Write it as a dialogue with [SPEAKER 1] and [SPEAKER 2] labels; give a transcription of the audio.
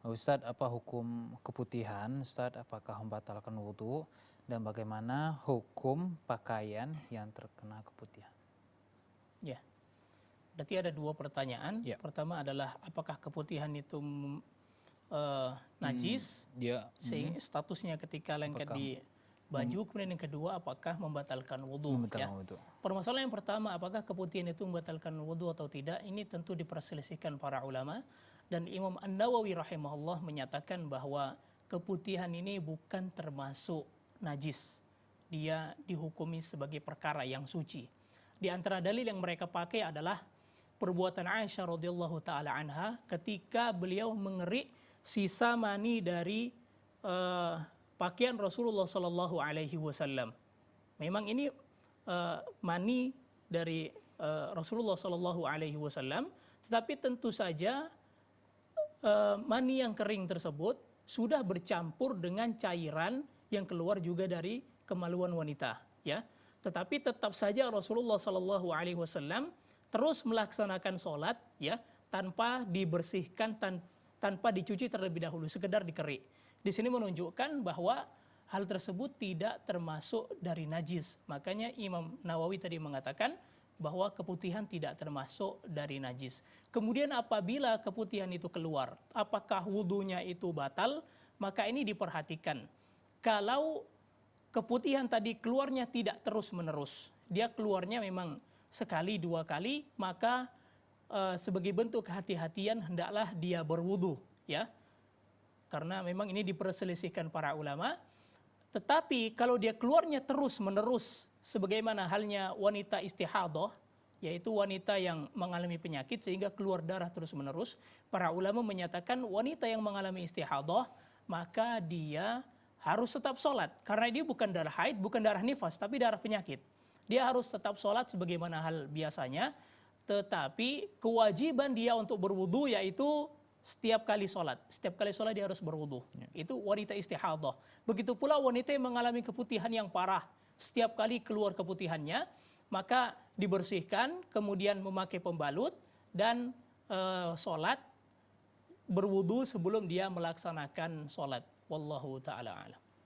[SPEAKER 1] Ustadz, apa hukum keputihan? Ustadz, apakah membatalkan wudhu? Dan bagaimana hukum pakaian yang terkena keputihan?
[SPEAKER 2] Ya, berarti ada dua pertanyaan.
[SPEAKER 1] Ya.
[SPEAKER 2] Pertama adalah apakah keputihan itu najis,
[SPEAKER 1] Ya.
[SPEAKER 2] sehingga statusnya ketika lengket
[SPEAKER 1] Apakah
[SPEAKER 2] di baju. Kemudian yang kedua, apakah membatalkan wudhu.
[SPEAKER 1] membatalkan wudhu?
[SPEAKER 2] Permasalahan yang pertama, apakah keputihan itu membatalkan wudhu atau tidak, ini tentu diperselisihkan para ulama. Dan Imam An-Nawawi rahimahullah menyatakan bahwa keputihan ini bukan termasuk najis. Dia dihukumi sebagai perkara yang suci. Di antara dalil yang mereka pakai adalah perbuatan Aisyah radhiyallahu taala anha ketika beliau mengerik sisa mani dari pakaian Rasulullah sallallahu alaihi wasallam. Memang ini mani dari Rasulullah sallallahu alaihi wasallam, tetapi tentu saja mani yang kering tersebut sudah bercampur dengan cairan yang keluar juga dari kemaluan wanita, ya. Tetapi tetap saja Rasulullah sallallahu alaihi wasallam terus melaksanakan sholat, ya, tanpa dibersihkan, tanpa dicuci terlebih dahulu, sekedar dikerik. Di sini menunjukkan bahwa hal tersebut tidak termasuk dari najis. Makanya Imam Nawawi tadi mengatakan bahwa keputihan tidak termasuk dari najis. Kemudian apabila keputihan itu keluar, apakah wudhunya itu batal? Maka ini diperhatikan. Kalau keputihan tadi keluarnya tidak terus-menerus, dia keluarnya memang sekali dua kali, maka sebagai bentuk kehati-hatian hendaklah dia berwudhu, ya. Karena memang ini diperselisihkan para ulama. Tetapi kalau dia keluarnya terus-menerus, sebagaimana halnya wanita istihadah, yaitu wanita yang mengalami penyakit sehingga keluar darah terus-menerus, para ulama menyatakan wanita yang mengalami istihadah, maka dia harus tetap sholat. Karena dia bukan darah haid, bukan darah nifas, tapi darah penyakit. Dia harus tetap sholat sebagaimana hal biasanya, tetapi kewajiban dia untuk berwudu yaitu setiap kali sholat dia harus berwudu. Itu wanita istihadah. Begitu pula wanita yang mengalami keputihan yang parah, setiap kali keluar keputihannya, maka dibersihkan, kemudian memakai pembalut dan sholat berwudu sebelum dia melaksanakan sholat. Wallahu ta'ala alam.